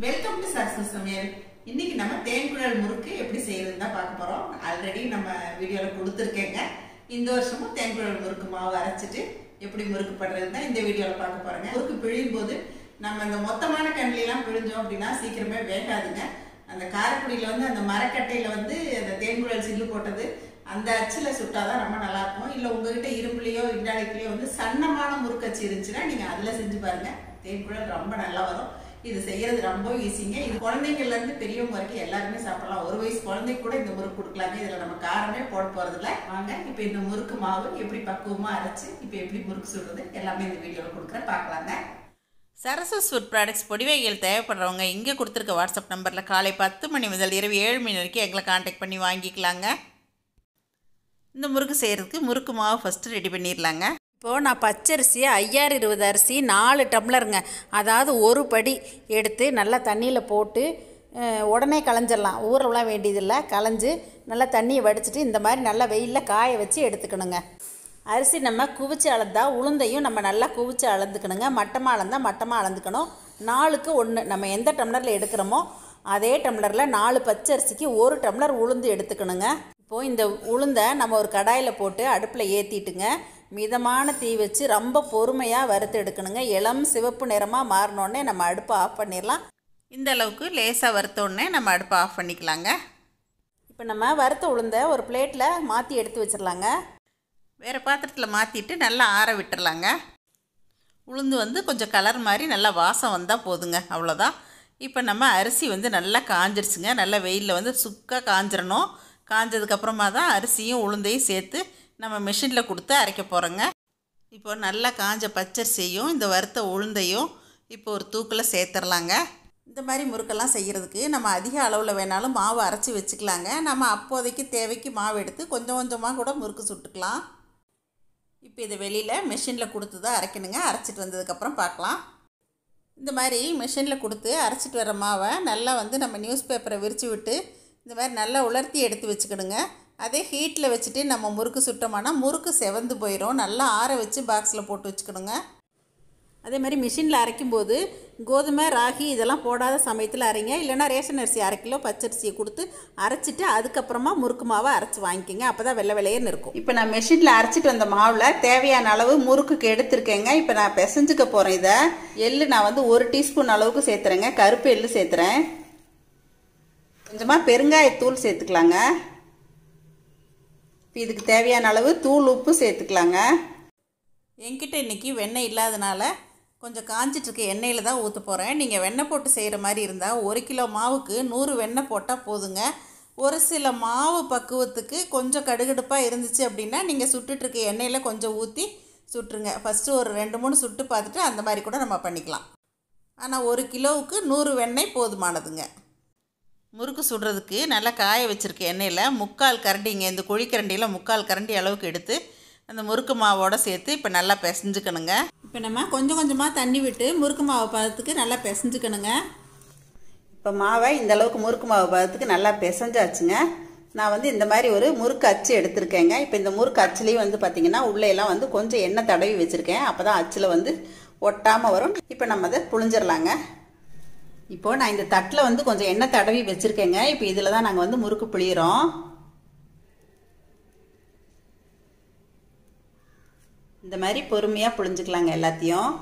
Welcome to Sarasu சமையல். இன்னைக்கு நம்ம தேன்குழல் முறுக்கு எப்படி செய்யறதுன்னு தான் பார்க்க போறோம். ஆல்ரெடி நம்ம வீடியோல கொடுத்துருக்கேங்க. இந்த வருஷமும் தேன்குழல் முறுக்கு மாவு அரைச்சிட்டு எப்படி முறுக்கு பண்றதுன்னு தான் இந்த வீடியோல பார்க்க போறோங்க. முறுக்கு பிழியும் போது நம்ம இந்த மொத்தமான கண்ணிலாம் பிழிஞ்சோம் அப்படின்னா சீக்கிரமே வேகாதுங்க. அந்த காரக்குடியில வந்து அந்த மரக்கட்டையில வந்து அந்த தேன்குழல் சில்லு போட்டது அந்த அச்சில் சுட்டாதான் ரொம்ப நல்லா இருக்கும். இல்லை உங்ககிட்ட இரும்புலையோ இண்டாலிக்குலையோ வந்து சன்னமான முறுக்கச்சி இருந்துச்சுன்னா நீங்க அதில் செஞ்சு பாருங்க. தேன்குழல் ரொம்ப நல்லா வரும். இது செய்யறது ரொம்ப ஈஸிங்க. இது குழந்தைங்கள்ல இருந்து பெரியவங்க வரைக்கும் எல்லாருமே சாப்பிடலாம். ஒரு வயசு குழந்தைக்கு கூட இந்த முறுக்கு கொடுக்கலாங்க. இதுல நம்ம காரமே போட போறது இல்லை. வாங்க இப்ப இந்த முறுக்கு மாவு எப்படி பக்குவமா அரைச்சு இப்ப எப்படி முறுக்கு சுடுறது எல்லாமே இந்த வீடியோல கொடுக்குறேன், பார்க்கலாங்க. சரசு ஃபுட் ப்ராடக்ட்ஸ் பொடிவைகள் தேவைப்படுறவங்க இங்கே கொடுத்துருக்க வாட்ஸ்அப் நம்பரில் காலை 10 மணி முதல் இரவு 7 மணி வரைக்கும் எங்களை காண்டாக்ட் பண்ணி வாங்கிக்கலாங்க. இந்த முறுக்கு செய்கிறதுக்கு முறுக்கு மாவு ஃபஸ்ட்டு ரெடி பண்ணிடலாங்க. இப்போது நான் பச்சரிசி 5020 அரிசி 4 டம்ளருங்க, அதாவது ஒரு படி எடுத்து நல்லா தண்ணியில் போட்டு உடனே களைஞ்சிடலாம். ஊறலாம் வேண்டியதில்லை. களைஞ்சு நல்லா தண்ணியை வடிச்சிட்டு இந்த மாதிரி நல்லா வெயிலில் காய வச்சு எடுத்துக்கணுங்க. அரிசி நம்ம குவிச்சு அளந்தா உளுந்தையும் நம்ம நல்லா குவிச்சு அளந்துக்கணுங்க. மட்டமாக அளந்தால் மட்டமாக அளந்துக்கணும். 4க்கு 1 நம்ம எந்த டம்ளரில் எடுக்கிறோமோ அதே டம்ளரில் 4 பச்சரிசிக்கு 1 டம்ளர் உளுந்து எடுத்துக்கணுங்க. இப்போது இந்த உளுந்தை நம்ம ஒரு கடாயில் போட்டு அடுப்பில் ஏற்றிட்டுங்க மிதமான தீ வச்சு ரொம்ப பொறுமையாக வறுத்து எடுக்கணுங்க. இளம் சிவப்பு நிறமாக மாறினோடனே நம்ம அடுப்பை ஆஃப் பண்ணிடலாம். இந்த அளவுக்கு லேசாக வறுத்தோடனே நம்ம அடுப்பை ஆஃப் பண்ணிக்கலாங்க. இப்போ நம்ம வறுத்த உளுந்தை ஒரு பிளேட்டில் மாற்றி எடுத்து வச்சிடலாங்க. வேறு பாத்திரத்தில் மாற்றிட்டு நல்லா ஆற விட்டுறலாங்க. உளுந்து வந்து கொஞ்சம் கலர் மாதிரி நல்லா வாசம் வந்தால் போதுங்க, அவ்வளோதான். இப்போ நம்ம அரிசி வந்து நல்லா காஞ்சிருச்சுங்க. நல்லா வெயிலில் வந்து சுக்காக காஞ்சிடணும். காஞ்சதுக்கப்புறமா தான் அரிசியும் உளுந்தையும் சேர்த்து நம்ம மிஷினில் கொடுத்து அரைக்க போகிறோங்க. இப்போ நல்லா காஞ்ச பச்சரிசியும் இந்த வறுத்த உளுந்தையும் இப்போ ஒரு தூக்கில் சேர்த்துடலாங்க. இந்த மாதிரி முறுக்கெல்லாம் செய்கிறதுக்கு நம்ம அதிக அளவில் வேணாலும் மாவு அரைச்சி வச்சுக்கலாங்க. நம்ம அப்போதைக்கு தேவைக்கு மாவு எடுத்து கொஞ்சம் கொஞ்சமாக கூட முறுக்கு சுட்டுக்கலாம். இப்போ இதை வெளியில் மிஷினில் கொடுத்து தான் அரைக்கணுங்க. அரைச்சிட்டு வந்ததுக்கப்புறம் பார்க்கலாம். இந்த மாதிரி மிஷினில் கொடுத்து அரைச்சிட்டு வர மாவை நல்லா வந்து நம்ம நியூஸ் பேப்பரை விரித்து விட்டு இந்த மாதிரி நல்லா உலர்த்தி எடுத்து வச்சுக்கணுங்க. அதே ஹீட்டில் வச்சுட்டு நம்ம முறுக்கு சுட்டோம்னா முறுக்கு செவந்து போயிடும். நல்லா ஆற வச்சு பாக்ஸில் போட்டு வச்சுக்கணுங்க. அதே மாதிரி மிஷினில் அரைக்கும்போது கோதுமை ராகி இதெல்லாம் போடாத சமயத்தில் அரைங்க. இல்லைனா ரேஷன் அரிசி 1/2 கிலோ பச்சரிசியை கொடுத்து அரைச்சிட்டு அதுக்கப்புறமா முறுக்கு மாவை அரைச்சி வாங்கிக்கோங்க. அப்போ தான் வெள்ளை வெள்ளையன்னு இருக்கும். இப்போ நான் மிஷினில் அரைச்சிட்டு வந்த மாவில் தேவையான அளவு முறுக்குக்கு எடுத்துருக்கேங்க. இப்போ நான் பிசைஞ்சுக்க போகிறேன். இதை எள்ளு நான் வந்து 1 டீஸ்பூன் அளவுக்கு சேர்த்துறேங்க. கருப்பு எள்ளு சேர்த்துறேன். கொஞ்சமாக பெருங்காயத்தூள் சேர்த்துக்கலாங்க. இப்போ இதுக்கு தேவையான அளவு தூள் உப்பு சேர்த்துக்கலாங்க. என்கிட்ட இன்றைக்கி வெண்ணெய் இல்லாதனால கொஞ்சம் காஞ்சிட்ருக்க எண்ணெயில் தான் ஊற்ற போகிறேன். நீங்கள் வெண்ணெய் போட்டு செய்கிற மாதிரி இருந்தால் 1 கிலோ மாவுக்கு 100 வெண்ணெய் போட்டால் போதுங்க. ஒரு சில மாவு பக்குவத்துக்கு கொஞ்சம் கடுகடுப்பாக இருந்துச்சு அப்படின்னா நீங்கள் சுட்டுட்ருக்க எண்ணெயில் கொஞ்சம் ஊற்றி சுட்டுருங்க. ஃபஸ்ட்டு ஒரு 2-3 சுட்டு பார்த்துட்டு அந்த மாதிரி கூட நம்ம பண்ணிக்கலாம். ஆனால் 1 கிலோவுக்கு 100 வெண்ணெய் போதுமானதுங்க. முறுக்கு சுடுறதுக்கு நல்லா காய வச்சுருக்க எண்ணெயில் 3/4 கரண்டிங்க, இந்த குழிக்கரண்டியில் 3/4 கரண்டி அளவுக்கு எடுத்து அந்த முறுக்கு மாவோடு சேர்த்து இப்போ நல்லா பிசைஞ்சுக்கணுங்க. இப்போ நம்ம கொஞ்சம் கொஞ்சமாக தண்ணி விட்டு முறுக்கு மாவு பதத்துக்கு நல்லா பிசைஞ்சுக்கணுங்க. இப்போ மாவை இந்த அளவுக்கு முறுக்கு மாவு பதத்துக்கு நல்லா பிசைஞ்சாச்சுங்க. நான் வந்து இந்த மாதிரி ஒரு முறுக்கு அச்சு எடுத்திருக்கேங்க. இப்போ இந்த முறுக்கு அச்சுலேயும் வந்து பார்த்திங்கன்னா உள்ளேயெல்லாம் வந்து கொஞ்சம் எண்ணெய் தடவி வச்சுருக்கேன். அப்போ தான் அச்சில் வந்து ஒட்டாமல் வரும். இப்போ நம்ம அதை புழிஞ்சிடலாங்க. இப்போது நான் இந்த தட்டில் வந்து கொஞ்சம் எண்ணெய் தடவி வச்சுருக்கேங்க. இப்போ இதில் தான் நாங்கள் வந்து முறுக்கு புளியிறோம். இந்த மாதிரி பொறுமையாக புழிஞ்சிக்கலாங்க எல்லாத்தையும்.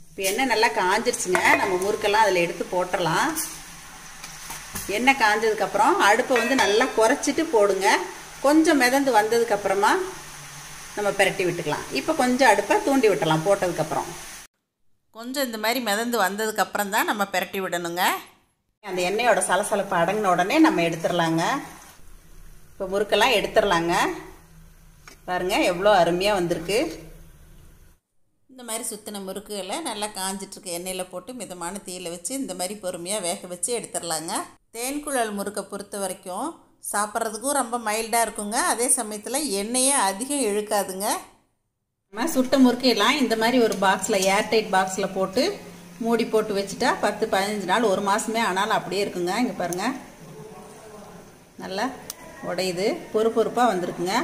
இப்போ எண்ணெய் நல்லா காஞ்சிருச்சுங்க. நம்ம முறுக்கெல்லாம் அதில் எடுத்து போட்டுடலாம். எண்ணெய் காஞ்சதுக்கப்புறம் அடுப்பை வந்து நல்லா குறைச்சிட்டு போடுங்க. கொஞ்சம் மிதந்து வந்ததுக்கப்புறமா நம்ம பிரட்டி விட்டுக்கலாம். இப்போ கொஞ்சம் அடுப்பை தூண்டி விட்டுலாம். போட்டதுக்கப்புறம் கொஞ்சம் இந்த மாதிரி மிதந்து வந்ததுக்கப்புறம் தான் நம்ம பிரட்டி விடணுங்க. அந்த எண்ணெயோட சலசலப்பு அடங்கின உடனே நம்ம எடுத்துடலாங்க. இப்போ முறுக்கெல்லாம் எடுத்துடலாங்க. பாருங்கள் எவ்வளோ அருமையாக வந்திருக்கு. இந்த மாதிரி சுற்றின முறுக்குகளை நல்லா காஞ்சிட்ருக்க எண்ணெயில் போட்டு மிதமான தீயில் வச்சு இந்த மாதிரி பொறுமையாக வேக வச்சு எடுத்துடலாங்க. தேன்குழல் முறுக்கை பொறுத்த வரைக்கும் சாப்பிட்றதுக்கும் ரொம்ப மைல்டாக இருக்குங்க. அதே சமயத்தில் எண்ணெயே அதிகம் இழுக்காதுங்க. நம்ம சுட்ட முறுக்கையெல்லாம் இந்த மாதிரி ஒரு பாக்ஸில் ஏர்டைட் பாக்ஸில் போட்டு மூடி போட்டு வச்சுட்டா 10-15 நாள் 1 மாதமே ஆனாலும் அப்படியே இருக்குங்க. இங்கே பாருங்கள் நல்லா உடையுது, பொறுப்பாக வந்திருக்குங்க.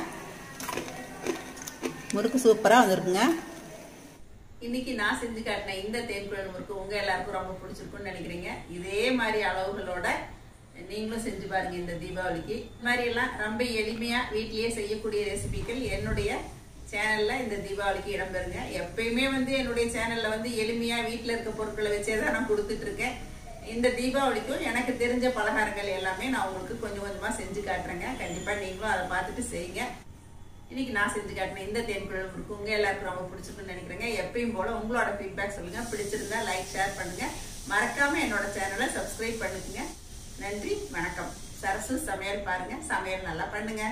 முறுக்கு சூப்பராக வந்திருக்குங்க. இன்னைக்கு நான் செஞ்சு காட்டின இந்த தேன்குழல் முறுக்கு உங்க எல்லாருக்கும் ரொம்ப பிடிச்சிருக்கும்னு நினைக்கிறீங்க. இதே மாதிரி அளவுகளோட நீங்களும் செஞ்சு பாருங்க இந்த தீபாவளிக்கு. இது மாதிரி எல்லாம் ரொம்ப எளிமையா வீட்லயே செய்யக்கூடிய ரெசிபிகள் என்னுடைய சேனல்ல இந்த தீபாவளிக்கு இடம்பெறுங்க. எப்பயுமே என்னுடைய சேனல்ல எளிமையா வீட்டுல இருக்க பொருட்களை வச்சேதான் நான் கொடுத்துட்டு இருக்கேன். இந்த தீபாவளிக்கும் எனக்கு தெரிஞ்ச பலகாரங்கள் எல்லாமே நான் உங்களுக்கு கொஞ்சம் கொஞ்சமா செஞ்சு காட்டுறேங்க. கண்டிப்பா நீங்களும் அதை பார்த்துட்டு செய்யுங்க. இன்னைக்கு நான் செஞ்சு காட்டினேன் இந்த தேன்குழல் முறுக்கு உங்க எல்லாருக்கும் ரொம்ப பிடிச்சிருக்குன்னு நினைக்கிறேங்க. எப்பயும் போல உங்களோட ஃபீட்பேக் சொல்லுங்க. பிடிச்சிருந்தா லைக் ஷேர் பண்ணுங்க. மறக்காம என்னோட சேனலை சப்ஸ்கிரைப் பண்ணுங்க. நன்றி, வணக்கம். சரசு சமையல் பாருங்க, சமையல் நல்லா பண்ணுங்க.